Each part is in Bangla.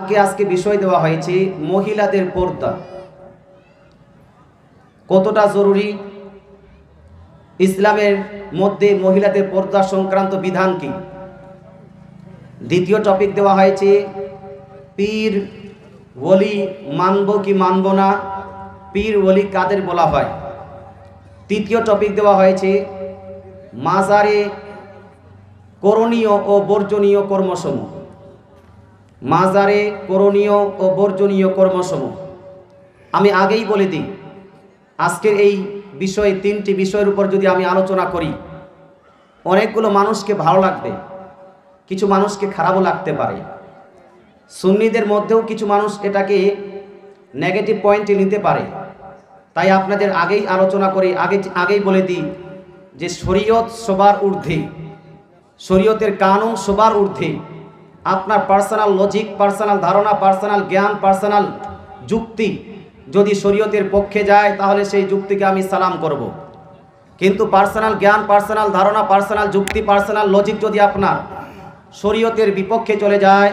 আজকে বিষয় দেওয়া হয়েছে মহিলাদের পর্দা কতটা জরুরি, ইসলামের মধ্যে মহিলাদের পর্দা সংক্রান্ত বিধান কি। দ্বিতীয় টপিক দেওয়া হয়েছে পীর ওলি মানব কি মানব না, পীর ওলি কাদের বলা হয়। তৃতীয় টপিক দেওয়া হয়েছে মাজারে করণীয় ও বর্জনীয় কর্মসমূহ, মাজারে করণীয় ও বর্জনীয় কর্মসমূহ। আমি আগেই বলে দিই, আজকের এই বিষয় তিনটি বিষয়ের উপর যদি আমি আলোচনা করি, অনেকগুলো মানুষকে ভালো লাগবে, কিছু মানুষকে খারাপও লাগতে পারে। সুন্নিদের মধ্যেও কিছু মানুষ এটাকে নেগেটিভ পয়েন্টে নিতে পারে। তাই আপনাদের আগেই আলোচনা করি, আগেই বলে দিই যে শরীয়ত সবার ঊর্ধ্বে, শরীয়তের কানুন সবার ঊর্ধ্বে। আপনার পার্সোনাল লজিক, পার্সোনাল ধারণা, পার্সোনাল জ্ঞান, পার্সোনাল যুক্তি যদি শরীয়তের পক্ষে যায় তাহলে সেই যুক্তিকে আমি সালাম করব। কিন্তু পার্সোনাল জ্ঞান, পার্সোনাল ধারণা, পার্সোনাল যুক্তি, পার্সোনাল লজিক যদি আপনার শরীয়তের বিপক্ষে চলে যায়,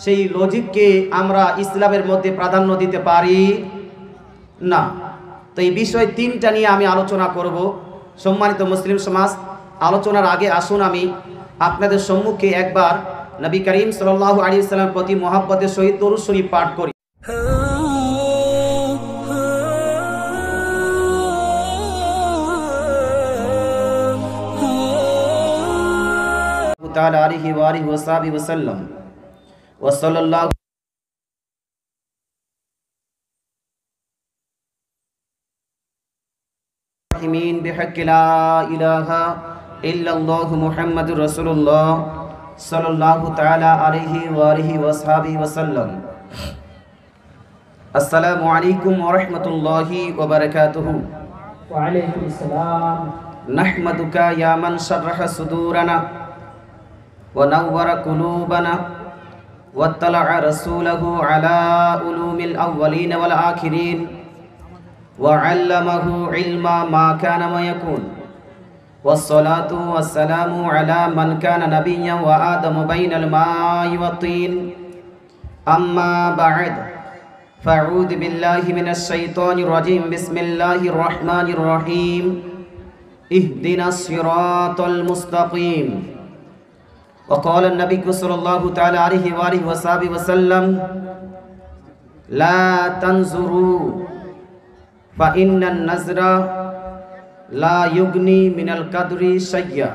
সেই লজিককে আমরা ইসলামের মধ্যে প্রাধান্য দিতে পারি না। তো এই বিষয় তিনটা নিয়ে আমি আলোচনা করব। সম্মানিত মুসলিম সমাজ, আলোচনার আগে আসুন আমি আপনাদের সম্মুখে একবার নবী করিম সাল্লাল্লাহু আলাইহি ওয়াসাল্লামের প্রতি মহব্বতের সহিত দরুদ শরীফ পাঠ করি। তাআলা আলাইহি ওয়া আলিহি ওয়া সাহবিহি ওয়া সাল্লাম ওয়া সাল্লাল্লাহু রাহিমিন বিহাক্কি লা ইলাহা ইল্লাল্লাহু মুহাম্মাদুর রাসূলুল্লাহ সাল্লাল্লাহু তাআলা আলাইহি ওয়া আলিহি ওয়া সাহবিহি ওয়া সাল্লাম। আসসালামু আলাইকুম ওয়া রাহমাতুল্লাহি ওয়া বারাকাতুহু। ওয়া আলাইকুম আসসালাম। নাহমাদুকা ইয়া মান শাররাহা সুদুরানা ওয়া নাওয়ারা কুলুবানা ওয়া তালা'a রাসূলাহু আলা উলুমিল আউওয়ালিন ওয়াল আখিরিন ওয়া 'আল্লামাহু ইলমা মা কানা ওয়া ইয়াকুন। والصلاة والسلام على من كان نبيا وآدم بين الماء والطين. أما بعد فأعوذ بالله من الشيطان الرجيم. بسم الله الرحمن الرحيم. اهدنا الصراط المستقيم. وقال النبي صلى الله تعالى عليه وآله وصحبه وسلم لا تنظروا فإن النظر لا يغني من القدر شيئا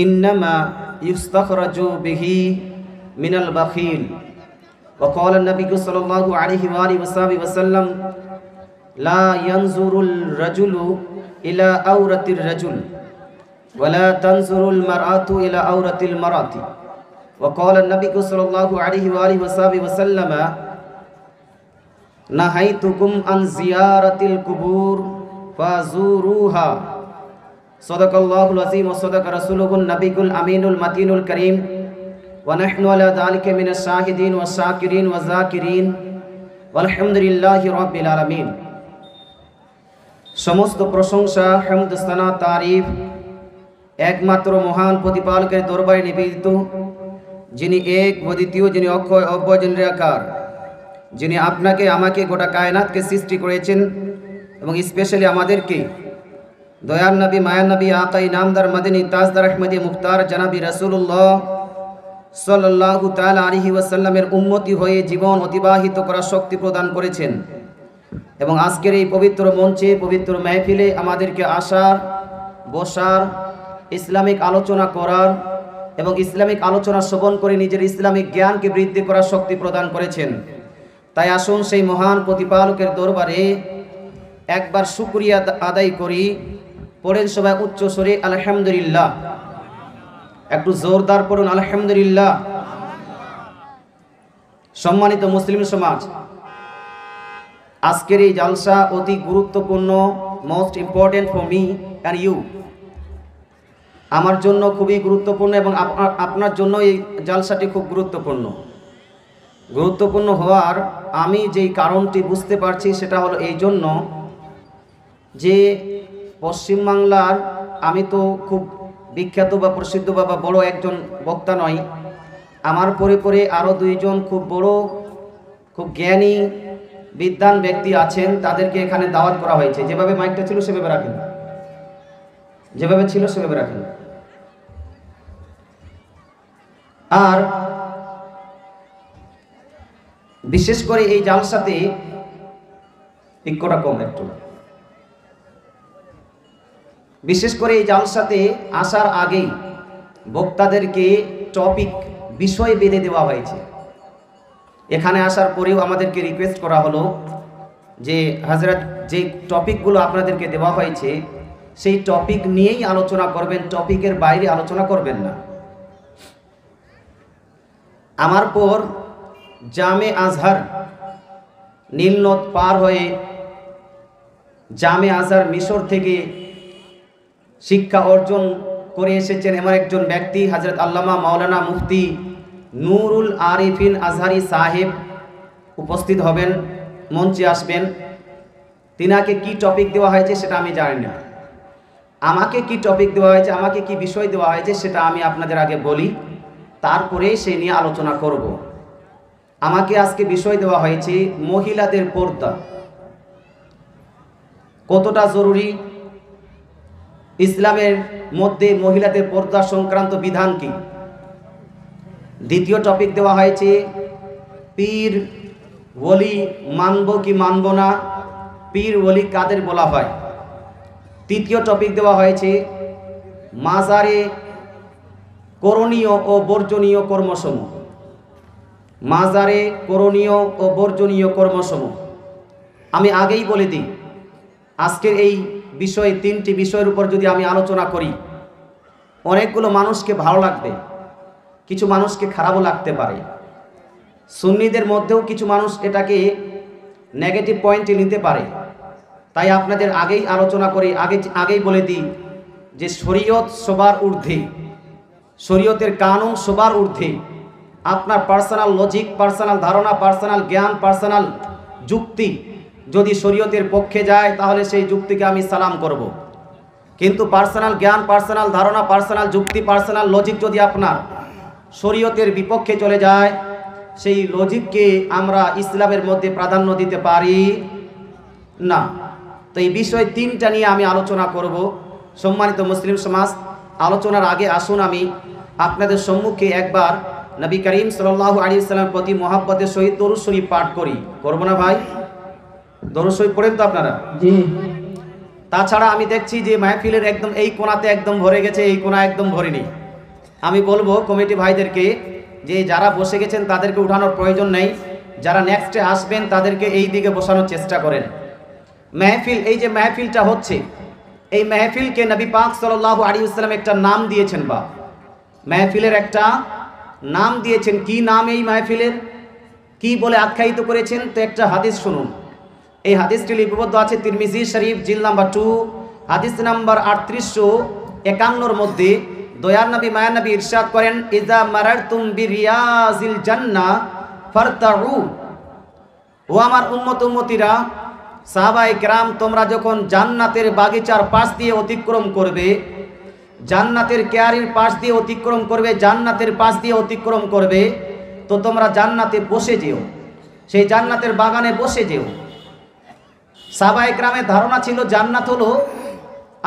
إنما يستخرج به من البخيل. وقال النبي صلى الله عليه وآله وصحبه وسلم لا ينظر الرجل إلى عورة الرجل ولا تنظر المرأة إلى عورة المرأة. وقال النبي صلى الله عليه وآله وصحبه وسلم نهيتكم عن زيارة القبور فزوروها. صدق الله العظيم وصدق رسوله النبي الأمين المتين الكريم ونحن على ذلك من الشاهدين والشاكرين والذاكرين والحمد لله رب العالمين. সমস্ত প্রশংসা, হামদ, সানা, তারিফ একমাত্র মহান প্রতিপালকের দরবারে নিবেদিত, যিনি এক অদ্বিতীয়, যিনি অক্ষয় অব্যয়, যিনি নিরাকার, যিনি আপনাকে আমাকে গোটা কায়নাতকে সৃষ্টি করেছেন এবং স্পেশালি আমাদেরকে দয়ার নবী, মায়ার নবী, আকাই নামদার মদিনী তাজদার আহমদী মুখতার জনাবি রাসূলুল্লাহ সাল্লাল্লাহু তাআলা আলাইহি ওয়াসাল্লামের উম্মতি হয়ে জীবন অতিবাহিত করার শক্তি প্রদান করেছেন। এবং আজকের এই পবিত্র মঞ্চে, পবিত্র মাহফিলে আমাদেরকে আসার, বসার, ইসলামিক আলোচনা করার এবং ইসলামিক আলোচনা শ্রবণ করে নিজের ইসলামিক জ্ঞানকে বৃদ্ধি করার শক্তি প্রদান করেছেন। তাই আসুন সেই মহান প্রতিপালকের দরবারে একবার শুকরিয়া আদায় করি। পড়েন সবাই উচ্চ স্বরে আলহামদুলিল্লাহ। একটু জোরদার পড়ুন আলহামদুলিল্লাহ। সম্মানিত মুসলিম সমাজ, আজকের এই জালসা অতি গুরুত্বপূর্ণ, most important for me and you. আমার জন্য খুবই গুরুত্বপূর্ণ এবং আপনার জন্য এই জালসাটি খুব গুরুত্বপূর্ণ হওয়ার আমি যেই কারণটি বুঝতে পারছি সেটা হলো এই জন্য যে পশ্চিমবাংলার, আমি তো খুব বিখ্যাত বা প্রসিদ্ধ বা বড় একজন বক্তা নয়, আমার পরে পরে আরও দুইজন খুব বড় খুব জ্ঞানী বিদ্বান ব্যক্তি আছেন, তাদেরকে এখানে দাওয়াত করা হয়েছে। যেভাবে মাইকটা ছিল সেভাবে রাখেন, যেভাবে ছিল সেভাবে রাখেন। আর বিশেষ করে এই জালসাতে ইকোটা কম একটু, বিশেষ করে এই জালসাতে আসার আগেই বক্তাদেরকে টপিক বিষয় বেঁধে দেওয়া হয়েছে। এখানে আসার পরেও আমাদেরকে রিকোয়েস্ট করা হলো যে হযরত যে টপিকগুলো আপনাদেরকে দেওয়া হয়েছে সেই টপিক নিয়েই আলোচনা করবেন, টপিকের বাইরে আলোচনা করবেন না। আমার পর জামে আজহার নীলনদ পার হয়ে জামে আজহার মিশর থেকে শিক্ষা অর্জন করে এসেছেন এমন একজন ব্যক্তি হযরত আল্লামা মাওলানা মুফতি নুরুল আরিফিন আজহারি সাহেব উপস্থিত হবেন, মঞ্চে আসবেন। তিনাকে কি টপিক দেওয়া হয়েছে সেটা আমি জানি না, আমাকে কি টপিক দেওয়া হয়েছে, আমাকে কি বিষয় দেওয়া হয়েছে সেটা আমি আপনাদের আগে বলি, তারপরে সেই নিয়ে আলোচনা করব। আমাকে আজকে বিষয় দেওয়া হয়েছে মহিলাদের পর্দা কতটা জরুরি, ইসলামের মধ্যে মহিলাদের পর্দা সংক্রান্ত বিধান কি। দ্বিতীয় টপিক দেওয়া হয়েছে পীর ওলি মানব কি মানব না, পীর ওলি কাদের বলা হয়। তৃতীয় টপিক দেওয়া হয়েছে মাজারে করণীয় ও বর্জনীয় কর্মসমূহ, মাজারে করণীয় ও বর্জনীয় কর্মসমূহ। আমি আগেই বলে দিই, আজকের এই বিষয়ে তিনটি বিষয়ের উপর যদি আমি আলোচনা করি অনেকগুলো মানুষকে ভালো লাগবে, কিছু মানুষকে খারাপও লাগতে পারে। সুন্নিদের মধ্যেও কিছু মানুষ এটাকে নেগেটিভ পয়েন্টে নিতে পারে। তাই আপনাদের আগেই আলোচনা করি, আগেই বলে দিই যে শরীয়ত সবার ঊর্ধ্বে, শরীয়তের কানুন সবার ঊর্ধ্বে। আপনার পার্সোনাল লজিক, পার্সোনাল ধারণা, পার্সোনাল জ্ঞান, পার্সোনাল যুক্তি যদি শরীয়তের পক্ষে যায় তাহলে সেই যুক্তিকে আমি সালাম করব। কিন্তু পার্সোনাল জ্ঞান, পার্সোনাল ধারণা, পার্সোনাল যুক্তি, পার্সোনাল লজিক যদি আপনার শরীয়তের বিপক্ষে চলে যায় সেই লজিককে আমরা ইসলামের মধ্যে প্রাধান্য দিতে পারি না। তো এই বিষয় তিনটা নিয়ে আমি আলোচনা করব। সম্মানিত মুসলিম সমাজ, আলোচনার আগে আসুন আমি আপনাদের সম্মুখে একবার নবী করিম সাল্লাল্লাহু আলাইহি ওয়াসাল্লামের প্রতি মহব্বতের সহিত দরুদ শরীফ পাঠ করি। করব না ভাই? দরুদ শরীফ পড়েন তো আপনারা? জি। তাছাড়া আমি দেখছি যে মাহফিলের একদম এই কোণাতে একদম ভরে গেছে, এই কোণা একদম ভরেনি। আমি বলবো কমিটি ভাইদেরকে যে যারা বসে গেছেন তাদেরকে উঠানোর প্রয়োজন নেই, যারা নেক্সটে আসবেন তাদেরকে এই দিকে বসানোর চেষ্টা করেন। মেহফিল, এই যে মেহফিলটা হচ্ছে, এই মেহফিলকে নবী পাক সাল্লাল্লাহু আলাইহি ওয়াসাল্লাম একটা নাম দিয়েছেন, বা মেহফিলের একটা নাম দিয়েছেন। কি নাম এই মেহফিলের, কি বলে আখ্যায়িত করেছেন? তো একটা হাদিস শুনুন। এই হাদিসটি লিপিবদ্ধ আছে তিরমিজি শরীফ জিল নাম্বার 2 হাদিস নাম্বার 3851 মধ্যে। দয়ার নবী মায়া নবী ইরশাদ করেন, ইজা মারারতুম বিরিয়াজিল জান্নাহ ফারতাউ। ও আমার উম্মত উম্মতিরা, সাহাবায়ে কেরাম, তোমরা যখন জান্নাতের বাগিচার পাশ দিয়ে অতিক্রম করবে, জান্নাতের কেয়ারির পাশ দিয়ে অতিক্রম করবে, জান্নাতের পাশ দিয়ে অতিক্রম করবে, তো তোমরা জান্নাতে বসে যেও, সেই জান্নাতের বাগানে বসে যেও। সাহাবায়ে কেরামের ধারণা ছিল জান্নাত হলো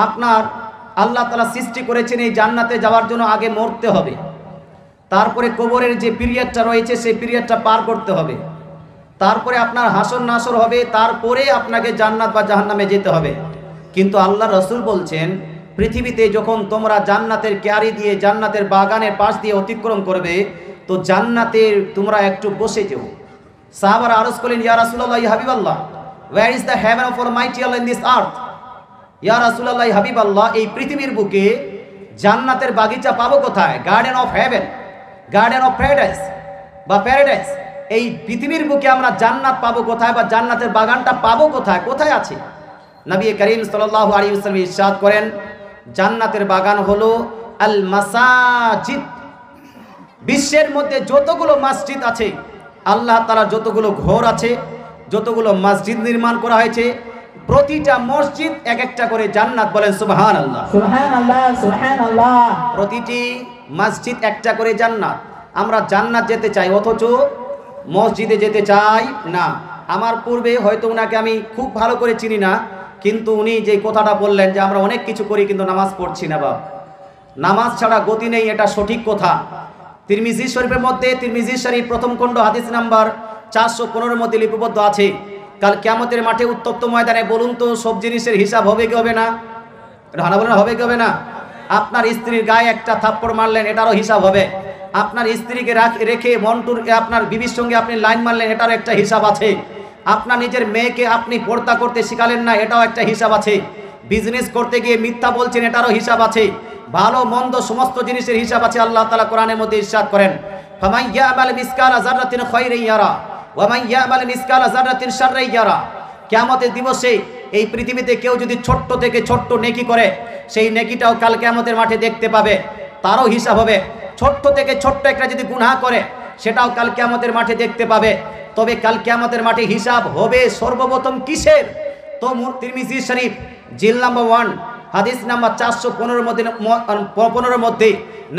আপনার আল্লাহ তাআলা সৃষ্টি করেছেন এই জান্নাতে যাওয়ার জন্য আগে মরতে হবে, তারপরে কবরের যে পিরিয়ডটা রয়েছে সেই পিরিয়ডটা পার করতে হবে, তারপরে আপনার হাসর নাসর হবে, তারপরে আপনাকে জান্নাত বা জাহান্নামে যেতে হবে। কিন্তু আল্লাহ রাসূল বলছেন, পৃথিবীতে যখন তোমরা জান্নাতের ক্যারি দিয়ে জান্নাতের বাগানের পাশ দিয়ে অতিক্রম করবে, তো জান্নাতের তোমরা একটু বসে যেও। সাহাবারা আরজ করলেন, ইয়া রাসূলুল্লাহ, ইয়া হাবিবাল্লাহ, where is the heaven of Almighty Allah in this earth? ইয়া রাসূলুল্লাহ, হাবিবাল্লাহ, এই পৃথিবীর বুকে জান্নাতের বাগিচা পাবো কোথায়? Garden of haven, garden of paradise বা প্যারাডাইস, এই পৃথিবীর বুকে আমরা জান্নাত পাবো কোথায়, বা জান্নাতের বাগানটা পাবো কোথায়, কোথায় আছে? নবী করিম সাল্লাল্লাহু আলাইহি ওয়াসাল্লাম ইরশাদ করেন, জান্নাতের বাগান হলো আল মাসাজিদ। বিশ্বের মধ্যে যতগুলো মসজিদ আছে, আল্লাহ তাআলা যতগুলো ঘর আছে, যতগুলো মসজিদ নির্মাণ করা হয়েছে, প্রতিটা মসজিদ এক একটা করে জান্নাত। বলেন সুবহানাল্লাহ, সুবহানাল্লাহ, সুবহানাল্লাহ। প্রতিটি মসজিদ একটা করে জান্নাত। আমরা জান্নাত যেতে চাই অথচ মসজিদে যেতে চাই না। আমার পূর্বে হয়তো ওনাকে আমি খুব ভালো করে চিনি না, কিন্তু উনি যে কথাটা বললেন যে আমরা অনেক কিছু করি কিন্তু নামাজ পড়ছি না, বাবা নামাজ ছাড়া গতি নেই, এটা সঠিক কথা। তিরমিজি শরীফের মধ্যে, তিরমিজি শরীফ প্রথম খণ্ড হাদিস নাম্বার 415 মধ্যে লিপিবদ্ধ আছে, কাল কিয়ামতের মাঠে উত্তপ্ত ময়দানে বলুন তো সব জিনিসের হিসাব হবে কি হবে না? হানা বলেন হবে কি হবে না? আপনার স্ত্রীর গায়ে একটা থাপ্পড় মারলেন, এটারও হিসাব হবে। আপনার স্ত্রীকে রেখে মন্টুর আপনার বিবির সঙ্গে আপনি লাইন মারলেন, এটারও একটা হিসাব আছে। আপনার নিজের মেয়েকে আপনি পর্দা করতে শিখালেন না, এটাও একটা হিসাব আছে। বিজনেস করতে গিয়ে মিথ্যা বলছেন, এটারও হিসাব আছে। ভালো মন্দ সমস্ত জিনিসের হিসাব আছে। আল্লাহ তাআলা কোরআনের মধ্যে ইরশাদ করেন, ফামান ইয়ামাল মিসকালা যাররাতিন খায়রান ইয়ারা ওয়া মান ইয়ামাল মিসকালা যাররাতিন শাররান ইয়ারা। কিয়ামতের দিবসে এই পৃথিবীতে কেউ যদি ছোট্ট থেকে ছোট্ট নেকি করে, সেই নেকিটাও কাল কিয়ামতের মাঠে দেখতে পাবে, তারও হিসাব হবে। ছোট্ট থেকে ছোট্ট একটা যদি গুনাহ করে, সেটাও কাল কিয়ামতের মাঠে দেখতে পাবে। তবে কাল কিয়ামতের মাঠে হিসাব হবে সর্বপ্রথম কিসের? তো তিরমিজি শরীফ জিল নাম্বার 1 হাদিস নাম্বার 415 মধ্যে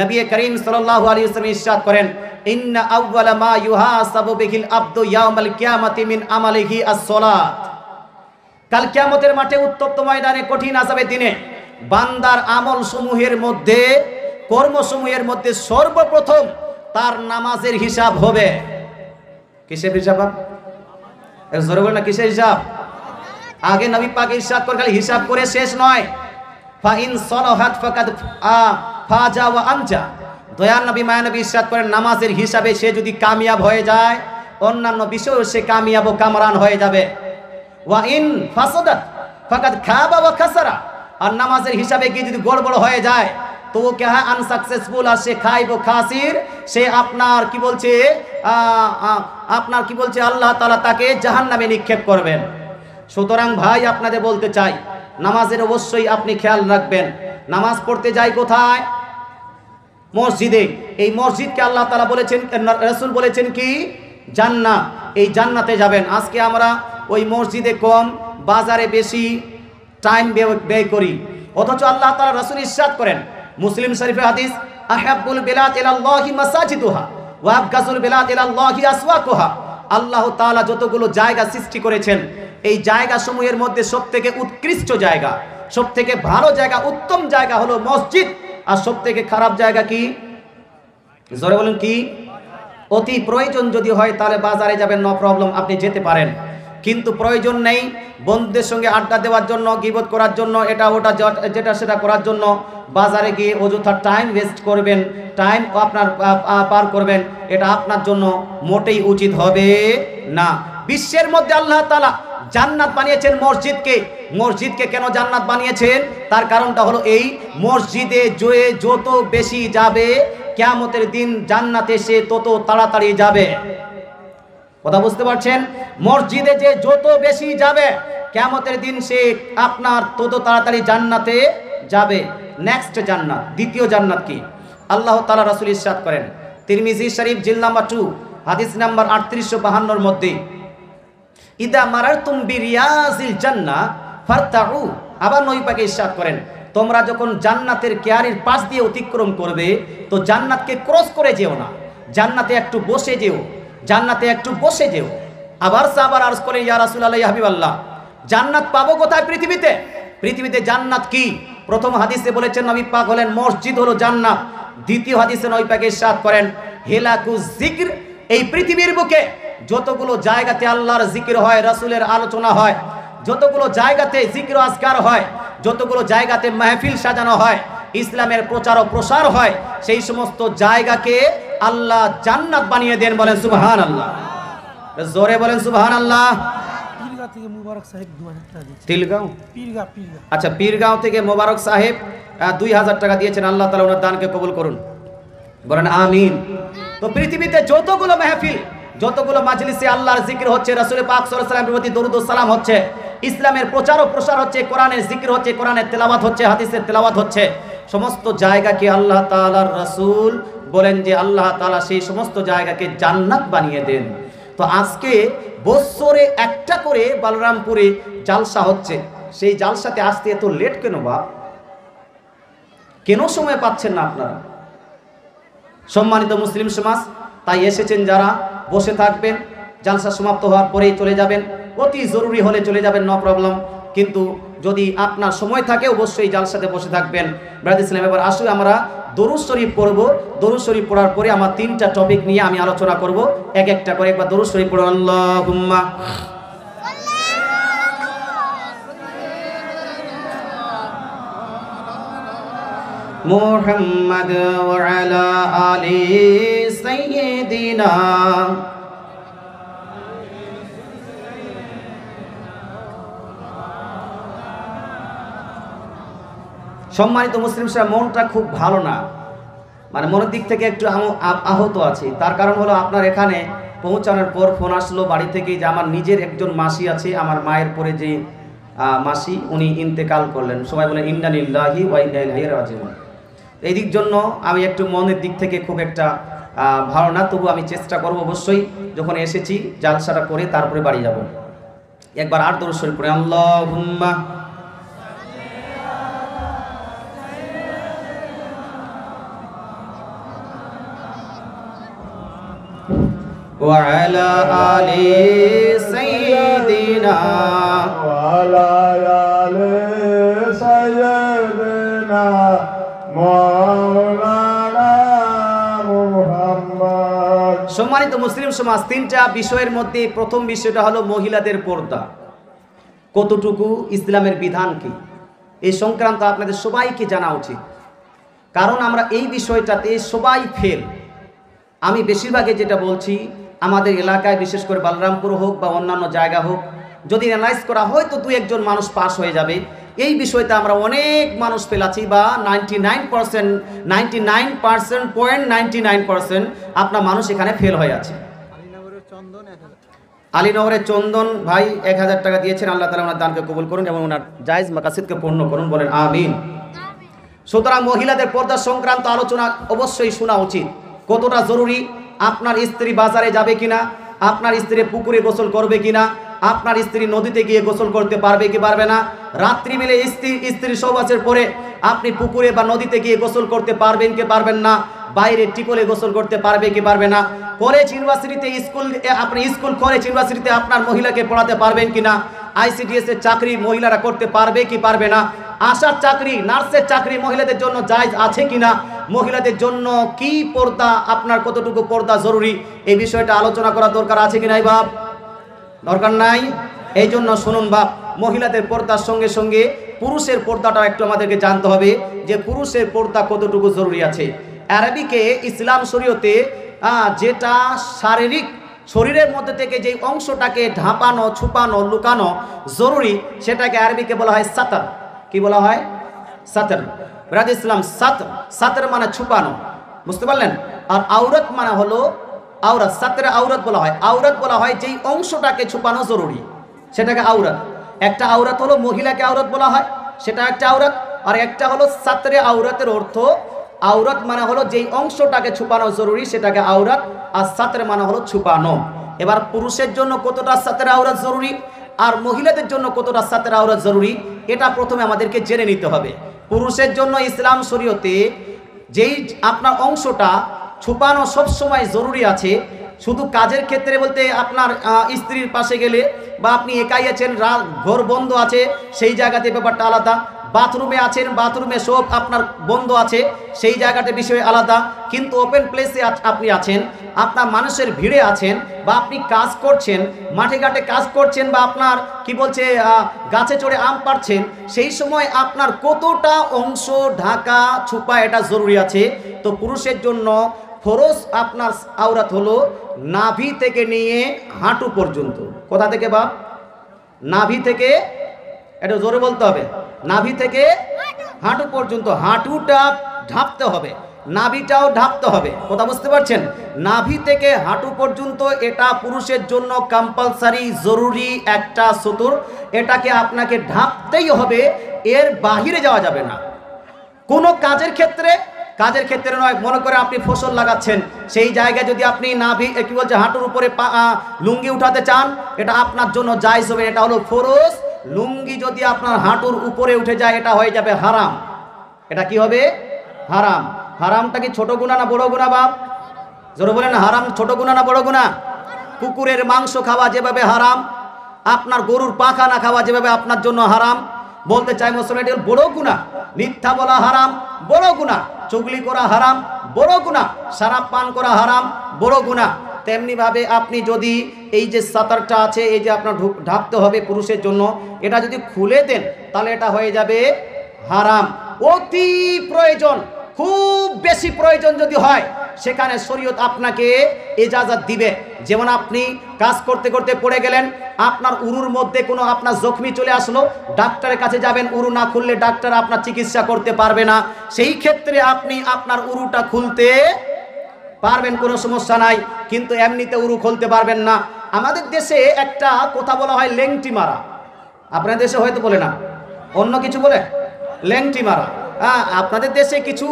নবী করিম সাল্লাল্লাহু আলাইহি ওয়াসাল্লাম ইরশাদ করেন, ইন্না আউওয়ালা মা ইউহাসাবু বিহিল আবদু ইয়াউমাল কিয়ামাতি মিন আমালিহি আস-সালাত। কাল কিয়ামতের মাঠে উত্তপ্ত ময়দানে কঠিন আযাবের দিনে বান্দার আমল সমূহের মধ্যে, কর্মসমূহের মধ্যে সর্বপ্রথম তার নামাজের হিসাব হবে। কিসের হিসাব? জোরে বলেন না, কিসের হিসাব? আগে নবী পাক ইরশাদ করে খালি হিসাব করে শেষ নয়, ফা ইন সালাহাত ফাকাদ ফাজা ওয়া আনজা। দয়ার নবী মায়া নবী ইরশাদ করেন, নামাজের হিসাবে সে যদি কামিয়াব হয়ে যায়, অন্যান্য বিষয়েও সে কামিয়াব ও কামরান হয়ে যাবে। ওয়া ইন ফাসাদাত ফাকাদ খাবা ওয়া খাসারা। আর নামাজের হিসাবে গিয়ে যদি গড়বড় হয়ে যায়, তো ও কে হয় আনসাকসেসফুল, আর সে খাইব খাসির। সে আপনার কি বলছে, আল্লাহ তাআলা তাকে জাহান্নামে নিক্ষেপ করবেন। সুতরাং ভাই আপনাদের বলতে চাই, নামাজের অবশ্যই আপনি খেয়াল রাখবেন। নামাজ পড়তে যাই কোথায়? মসজিদে। এই মসজিদকে আল্লাহ তাআলা বলেছেন, রাসূল বলেছেন কি? জান্নাত। এই জান্নাতে যাবেন। আজকে আমরা ওই মসজিদে কম, বাজারে বেশি টাইম ব্যয় করি, অথচ আল্লাহ তাআলা রাসূল ইরশাদ করেন মুসলিম শরীফের হাদিস, আহাব্বুল বিলাদ ইলাল্লাহি মাসাজিদুহা ওয়া আবগাজুল বিলাদ ইলাল্লাহি আসওয়াকুহা। আল্লাহ তাআলা যতগুলো জায়গা সৃষ্টি করেছেন, এই জায়গা সমূহের মধ্যে সবথেকে উৎকৃষ্ট জায়গা, সবথেকে ভালো জায়গা, উত্তম জায়গা হলো মসজিদ। আর সবথেকে খারাপ জায়গা কি? জোরে বলেন কি? অতি প্রয়োজন যদি হয় তাহলে বাজারে যাবেন, নো প্রবলেম, আপনি যেতে পারেন। কিন্তু প্রয়োজন নেই, বন্ধুদের সঙ্গে আড্ডা দেওয়ার জন্য, গীবত করার জন্য, এটা ওটা যেটা সেটা করার জন্য বাজারে গিয়ে অযথা টাইম ওয়েস্ট করবেন, টাইম আপনার পার করবেন, এটা আপনার জন্য মোটেই উচিত হবে না। বিশ্বের মধ্যে আল্লাহ তাআলা জান্নাত বানিয়েছেন মসজিদকে। মসজিদকে কেন জান্নাত বানিয়েছেন? তার কারণটা হলো এই, মসজিদে যত বেশি যাবে, কিয়ামতের দিন জান্নাতে সে তত তাড়াতাড়ি যাবে। কথা বুঝতে পারছেন? মসজিদে যে যত বেশি যাবে, কিয়ামতের দিন সে আপনার তত তাড়াতাড়ি জান্নাতে যাবে। নেক্সট জান্নাত, দ্বিতীয় জান্নাত কি? আল্লাহ তাআলা রাসূল ইরশাদ করেন তিরমিজি শরীফ জিল নাম্বার 2 হাদিস নাম্বার 3852 মধ্যে, ইদা মারারতুম বিরিয়াজিল জান্নাহ ফারতাউ। আবার নবী পাক ইরশাদ করেন, তোমরা যখন জান্নাতের কেয়ারির পাশ দিয়ে অতিক্রম করবে, তো জান্নাতকে ক্রস করে যেও না, জান্নাতে একটু বসে যেও, জান্নাতে একটু বসে যেও। আবার সাহাবারা আরজ করেন, ইয়া রাসূলুল্লাহ, ইয়া হাবিবাল্লাহ, জান্নাত পাবো কোথায় পৃথিবীতে? পৃথিবীতে জান্নাত কি? প্রথম হাদিসে বলেছেন নবী পাক হলেন মসজিদ হলো জান্নাত। দ্বিতীয় হাদিসে নবী পাক ইরশাদ করেন, হিলাকুজ যিকর, এই পৃথিবীর বুকে যতগুলো জায়গাতে আল্লাহর জিকির হয়, রাসূলের আলোচনা হয়, যতগুলো জায়গাতে জিকির ও আজকার হয়, যতগুলো জায়গাতে মাহফিল সাজানো হয়, ইসলামের প্রচার ও প্রসার হয়, সেই সমস্ত জায়গাকে আল্লাহ জান্নাত বানিয়ে দেন। বলেন সুবহানাল্লাহ, জোরে বলেন সুবহানাল্লাহ। তিলগাঁও, আচ্ছা, পীরগাঁও থেকে মোবারক সাহেব 2000 টাকা দিয়েছেন। আল্লাহ তাআলা ওনার দানকে কবুল করুন, বলেন আমিন। তো পৃথিবীতে যতগুলো মাহফিল, যতগুলো মাজলিসে আল্লাহর জিকির হচ্ছে, রাসূল পাক সাল্লাল্লাহু আলাইহি ওয়াসাল্লামের প্রতি দরুদ ও সালাম হচ্ছে, ইসলামের প্রচার ও প্রসার হচ্ছে, কোরআনের জিকির হচ্ছে, কোরআনের তেলাওয়াত হচ্ছে, হাদিসের তেলাওয়াত হচ্ছে, সমস্ত জায়গাকে আল্লাহ তাআলার রাসূল বলেন যে আল্লাহ তাআলা সেই সমস্ত জায়গাকে জান্নাত বানিয়ে দেন। তো আজকে বছরে একটা করে বলরামপুরে জালসা হচ্ছে, সেই জালসাতে আসতে এত লেট কেন? বা কেন সময় পাচ্ছেন না আপনারা? সম্মানিত মুসলিম সমাজ, তাই এসেছেন যারা বসে থাকবেন, জালসা সমাপ্ত হওয়ার পরেই চলে যাবেন, অতি জরুরি হলে চলে যাবেন, নো প্রবলেম। কিন্তু যদি আপনার সময় থাকে অবশ্যই জালসাতে বসে থাকবেন। ব্রাদার ইসলাম, এবার আসলে আমরা দরুদ শরীফ পড়ব। দরুদ শরীফ পড়ার পরে আমার 3টা টপিক নিয়ে আমি আলোচনা করব, এক একটা করে। একবার দরুদ শরীফ পড়ো। আল্লাহুম্মা মুহাম্মাদ ওয়া আলা আলি সাইয়্যিদিনা। সম্মানিত মুসলিম সাহেব, মনটা খুব ভালো না, মানে মনের দিক থেকে একটু আহত আছি। তার কারণ হলো আপনার এখানে পৌঁছানোর পর ফোন আসলো বাড়ি থেকে যে আমার নিজের একজন মাসি আছে, আমার মায়ের পরে যে মাসি, উনি ইন্তেকাল করলেন। সবাই বলেন ইন্না লিল্লাহি ওয়া ইন্না ইলাইহি রাজিউন। এই দিক জন্য আমি একটু মনের দিক থেকে খুব একটা ভালো না, তবু আমি চেষ্টা করব অবশ্যই যখন এসেছি জালসাটা করে তারপরে বাড়ি যাব। একবার আর দরুদ শরীফ পড়ে। আল্লাহুম্মা ওয়া আলা আলি সাইয়্যিদিনা ওয়া আলা আলি সাইয়্যিদিনা মাওলানা মুহাম্মদ। সম্মানিত মুসলিম সমাজ, 3টা বিষয়ের মধ্যে প্রথম বিষয়টা হলো মহিলাদের পর্দা কতটুকু, ইসলামের বিধান কি, এই সংক্রান্ত আপনাদের সবাইকে জানা উচিত। কারণ আমরা এই বিষয়টাতে সবাই ফেল। আমি বেশিরভাগে যেটা বলছি, আমাদের এলাকায় বিশেষ করে বালরামপুর হোক বা অন্যান্য জায়গা হোক, যদি অ্যানালাইজ করা হয় তো 2-1 মানুষ পাস হয়ে যাবে। এই বিষয়টা আমরা অনেক মানুষ ফেল আছি, বা 99% আপনার মানুষ এখানে ফেল হয়ে আছে। আলীনগরের চন্দন ভাই 1000 টাকা দিয়েছেন। আল্লাহ তাআলা ওনার দানকে কবুল করুন এবং ওনার জায়েজ মাকাসিদকে পূর্ণ করুন, বলেন আমিন। সুতরাং মহিলাদের পর্দা সংক্রান্ত আলোচনা অবশ্যই শোনা উচিত। কতটা জরুরি, আপনার স্ত্রী বাজারে যাবে কিনা, আপনার স্ত্রী পুকুরে গোসল করবে কিনা, আপনার স্ত্রী নদীতে গিয়ে গোসল করতে পারবে কি পারবে না, রাত্রি বেলা স্ত্রী সহবাসের পরে আপনি পুকুরে বা নদীতে গিয়ে গোসল করতে পারবেন কি পারবেন না, বাইরে টিপলে গোসল করতে পারবে কি পারবে না, কলেজ ইউনিভার্সিটিতে আপনি স্কুল কলেজ ইউনিভার্সিটিতে আপনার মহিলাকে পড়াতে পারবেন কিনা, ICDS এর চাকরি মহিলারা করতে পারবে কি পারবে না, আশার চাকরি, নার্সের চাকরি মহিলাদের জন্য জায়েজ আছে কিনা, মহিলাদের জন্য কি পর্দা, আপনার কতটুকু পর্দা জরুরি, এই বিষয়টা আলোচনা করা দরকার আছে কিনা বাপ? দরকার নাই। এই জন্য শুনুন বাপ, মহিলাদের পর্দার সঙ্গে সঙ্গে পুরুষের পর্দাটা একটু আমাদেরকে জানতে হবে যে পুরুষের পর্দা কতটুকু জরুরি আছে। আরবিকে ইসলাম শরীয়তে যেটা শারীরিক, শরীরের মধ্যে থেকে যে অংশটাকে ঢাপানো, ছুপানো, লুকানো জরুরি, সেটাকে আরবিকে বলা হয় সাতর। কি বলা হয়? সাতর। ব্রাদার ইসলাম, সাতর মানে ছুপানো, বুঝতে পারলেন? আর আওরাত মানে হলো আওরাত। সাতরে আওরাত বলা হয়। আওরাত বলা হয় যেই অংশটাকে ছুপানো জরুরি, সেটাকে আওরাত। একটা আওরাত হলো মহিলাকে আওরাত বলা হয়, সেটা একটা আওরাত। আর একটা হলো সাতরে আওরাতের অর্থ, আওরাত মানে হলো যেই অংশটাকে ছুপানো জরুরি সেটাকে আওরাত, আর সাতরে মানে হলো ছুপানো। এবার পুরুষের জন্য কতটা সাতরে আওরাত জরুরি আর মহিলাদের জন্য কতটা সাতরে আওরাত জরুরি, এটা প্রথমে আমাদেরকে জেনে নিতে হবে। পুরুষের জন্য ইসলাম শরীয়তে যেই আপনার অংশটা ছুপানো সবসময় জরুরি আছে, শুধু কাজের ক্ষেত্রে বলতে আপনার স্ত্রীর পাশে গেলে বা আপনি একাই আছেন, ঘর বন্ধ আছে, সেই জায়গাতে ব্যাপারটা আলাদা। বাথরুমে আছেন, বাথরুমে সব আপনার বন্ধ আছে, সেই জায়গাটা বিষয় আলাদা। কিন্তু ওপেন প্লেসে আপনি আছেন, আপনার মানুষের ভিড়ে আছেন, বা আপনি কাজ করছেন, মাঠে ঘাটে কাজ করছেন, বা আপনার কি বলছে গাছে চড়ে আম পাড়ছেন, সেই সময় আপনার কতটা অংশ ঢাকা ছুপা এটা জরুরি আছে। তো পুরুষের জন্য ফরজ আপনার আওরাত হলো নাভি থেকে নিয়ে হাঁটু পর্যন্ত। কোথা থেকে বাপ? নাভি থেকে, এটা জোরে বলতে হবে, নাভি থেকে হাঁটু পর্যন্ত। হাঁটুটা ঢাপতে হবে, নাভিটাও ঢাপতে হবে। কথা বুঝতে পারছেন? নাভি থেকে হাঁটু পর্যন্ত এটা পুরুষের জন্য কম্পালসারি জরুরি একটা সতর, এটাকে আপনাকে ঢাপতেই হবে, এর বাহিরে যাওয়া যাবে না। কোনো কাজের ক্ষেত্রে নয়। মনে করে আপনি ফসল লাগাচ্ছেন, সেই জায়গায় যদি আপনি নাভি কি বলছে হাঁটুর উপরে লুঙ্গি উঠাতে চান, এটা আপনার জন্য জায়েজ হবে, এটা হলো ফরজ। লুঙ্গি যদি আপনার হাঁটুর উপরে উঠে যায়, এটা হয়ে যাবে হারাম। এটা কি হবে? হারাম। হারামটা কি ছোট গুনাহ না বড় গুনাহ বাপ? জোরে বলেন, হারাম ছোট গুনাহ না বড় গুনাহ? কুকুরের মাংস খাওয়া যেভাবে হারাম, আপনার গরুর পাখানা খাওয়া যেভাবে আপনার জন্য হারাম, বলতে চাই মুসলমান এটা বড় গুনাহ। মিথ্যা বলা হারাম, বড় গুনাহ। চুগলি করা হারাম, বড় গুনাহ। শরাব পান করা হারাম, বড় গুনাহ। তেমনি ভাবে আপনি যদি এই যে সাতারটা আছে, এই যে আপনার ঢাকতে হবে পুরুষের জন্য, এটা যদি খুলে দেন তাহলে এটা হয়ে যাবে হারাম। অতি প্রয়োজন, খুব বেশি প্রয়োজন যদি হয়, সেখানে শরীয়ত আপনাকে ইজাজত দিবে। যেমন আপনি কাজ করতে করতে পড়ে গেলেন, আপনার উরুর মধ্যে কোনো আপনার জখমি চলে আসলো, ডাক্তারের কাছে যাবেন, উরু না খুললে ডাক্তার আপনার চিকিৎসা করতে পারবে না। সেই ক্ষেত্রে আপনি আপনার উরুটা খুলতে পারবেন, কোনো সমস্যা নাই, কিন্তু এমনিতে উরু খুলতে পারবেন না। আমাদের দেশে একটা কথা বলা হয় লেংটি মারা। আপনাদের দেশে হয়তো বলে না, অন্য কিছু বলে, লেংটি মারা। হ্যাঁ, আপনাদের দেশে কিছু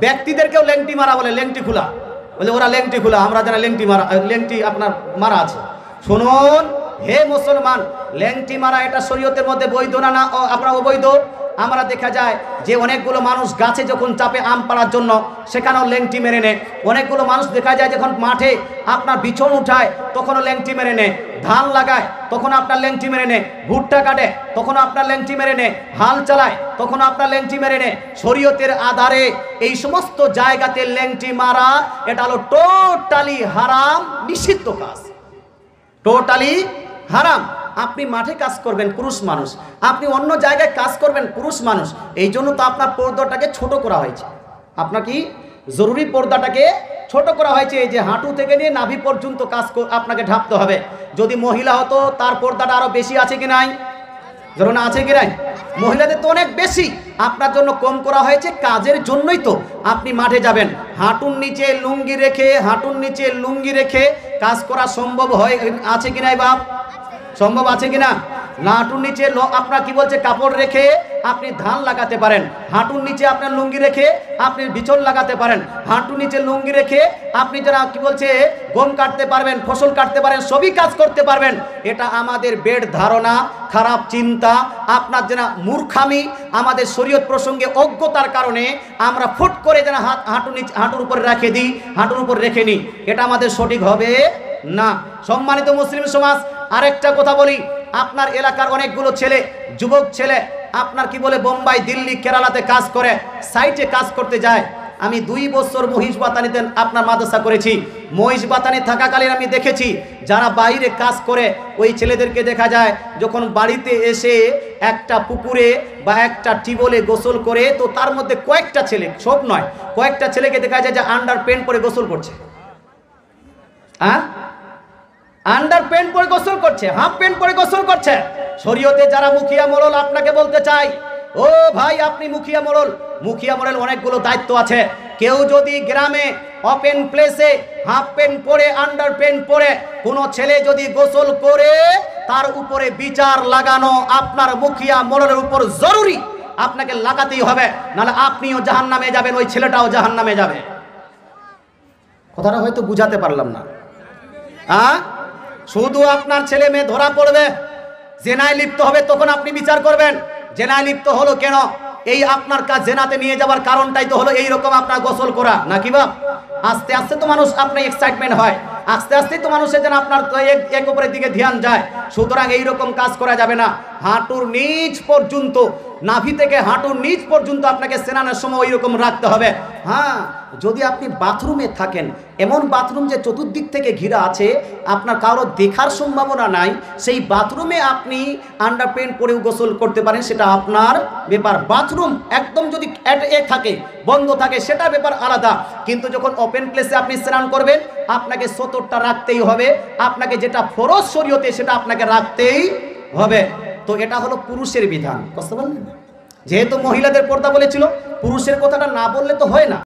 ব্যক্তিদেরকেও লেংটি মারা বলে, লেংটি খোলা বলে, ওরা লেংটি খোলা, আমরা জানা লেংটি মারা, লেংটি আপনার মারা আছে। শুনুন হে মুসলমান, লেংটি মারা এটা শরীয়তের মধ্যে বৈধ না আপনার অবৈধ? আমরা দেখা যায় যে অনেকগুলো মানুষ গাছে যখন চাপে আম পাড়ার জন্য, সেখানেও লেংটি মেরে নেয়। অনেকগুলো মানুষ দেখা যায় যখন মাঠে আপনার বিছন উঠায়, তখনও লেংটি মেরে নেয়। ধান লাগায়, তখন আপনার লেংটি মেরে নেয়। ভুট্টা কাটে, তখন আপনার লেংটি মেরে নেয়। হাল চালায়, তখন আপনার লেংটি মেরে নেয়। শরীয়তের আধারে এই সমস্ত জায়গাতে লেংটি মারা এটা হলো টোটালি হারাম, নিষিদ্ধ কাজ, টোটালি হারাম। আপনি মাঠে কাজ করবেন পুরুষ মানুষ, আপনি অন্য জায়গায় কাজ করবেন পুরুষ মানুষ, এই জন্য তো আপনার পর্দাটাকে ছোট করা হয়েছে। আপনার কি জরুরি পর্দাটাকে ছোট করা হয়েছে, এই যে হাঁটু থেকে নিয়ে নাভি পর্যন্ত কাজ আপনাকে ঢাকতে হবে। যদি মহিলা হতো তার পর্দাটা আরো বেশি আছে কি নাই? ধরুন আছে কি নাই? মহিলাদের তো অনেক বেশি, আপনার জন্য কম করা হয়েছে। কাজের জন্যই তো আপনি মাঠে যাবেন, হাঁটুর নিচে লুঙ্গি রেখে, হাঁটুর নিচে লুঙ্গি রেখে কাজ করা সম্ভব হয় আছে কি নাই বাপ? সম্ভব আছে কিনা? না, হাঁটুর নিচে আপনার কি বলছে কাপড় রেখে আপনি ধান লাগাতে পারেন, হাঁটুর নিচে আপনার লুঙ্গি রেখে আপনি বিচন লাগাতে পারেন, হাঁটুর নিচে লুঙ্গি রেখে আপনি যারা কি বলছে গম কাটতে পারবেন, ফসল কাটতে পারেন, সবই কাজ করতে পারবেন। এটা আমাদের বেড ধারণা, খারাপ চিন্তা, আপনার যেন মূর্খামি, আমাদের শরীয়ত প্রসঙ্গে অজ্ঞতার কারণে আমরা ফুট করে যেন হাঁটুর উপরে রেখে দিই, হাঁটুর উপর রেখে নিই, এটা আমাদের সঠিক হবে না। সম্মানিত মুসলিম সমাজ, আরেকটা কথা বলি, আপনার এলাকার অনেকগুলো ছেলে, যুবক ছেলে আপনার কি বলে বোম্বাই, দিল্লি, কেরালাতে কাজ করে, সাইটে কাজ করতে যায়। আমি 2 বছর মহিষবাতানিতে আপনার মাদ্রাসা করেছি। মহিষবাতানি থাকাকালীন আমি দেখেছি যারা বাইরে কাজ করে, ওই ছেলেদেরকে দেখা যায় যখন বাড়িতে এসে একটা পুকুরে বা একটা টিউবওয়েলে গোসল করে, তো তার মধ্যে কয়েকটা ছেলে, সব নয়, কয়েকটা ছেলেকে দেখা যায় যে আন্ডার প্যান্ট পরে গোসল করছে। হ্যাঁ, আন্ডার প্যান্ট পরে গোসল করছে, হাফ প্যান্ট পরে গোসল করছে। শরীয়তে যারা মুখিয়া মোড়ল, আপনাকে বলতে চাই, ও ভাই আপনি মুখিয়া মোড়ল, মুখিয়া মোড়ল অনেকগুলো দায়িত্ব আছে। কেউ যদি গ্রামে ওপেন প্লেসে হাফ প্যান্ট পরে, আন্ডার প্যান্ট পরে কোনো ছেলে যদি গোসল করে, তার উপরে বিচার লাগানো আপনার মুখিয়া মোড়লের উপর জরুরি, আপনাকে লাগাতেই হবে, নাহলে আপনিও জাহান্নামে যাবেন, ওই ছেলেটাও জাহান্নামে যাবে। কথাটা হয়তো বুঝাতে পারলাম না। হ্যাঁ, শুধু আপনার ছেলে মেয়ে ধরা পড়বে, জেনায় লিপ্ত হবে, তখন আপনি বিচার করবেন জেনায় লিপ্ত হলো কেন। এই আপনার কাজ জেনাতে নিয়ে যাবার কারণটাই তো হলো এইরকম আপনার গোসল করা, নাকি বাপ? আস্তে আস্তে তো মানুষ আপনার এক্সাইটমেন্ট হয়, আস্তে আস্তে তো মানুষের যেন আপনার এক উপরের দিকে ধ্যান যায়। সুতরাং এইরকম কাজ করা যাবে না। হাঁটুর নিচ পর্যন্ত, নাভি থেকে হাঁটুর নিচ পর্যন্ত আপনাকে স্নানের সময় ওইরকম রাখতে হবে। হ্যাঁ, যদি আপনি বাথরুমে থাকেন, এমন বাথরুম যে চতুর্দিক থেকে ঘেরা আছে, আপনার কারো দেখার সম্ভাবনা নাই, সেই বাথরুমে আপনি আন্ডার প্যান্ট পরেও গোসল করতে পারেন, সেটা আপনার ব্যাপার। বাথরুম একদম যদি থাকে, বন্ধ থাকে, সেটা ব্যাপার আলাদা। কিন্তু যখন ওপেন প্লেসে আপনি স্নান করবেন, আপনাকে সতর্কতা রাখতেই হবে, আপনাকে যেটা ফরজ শরীয়তে সেটা আপনাকে রাখতেই হবে। তো এটা হলো পুরুষের বিধান, বুঝতে পারলেন? যেহেতু মহিলাদের পর্দা বলেছিল, পুরুষের কথাটা না বললে তো হয় না।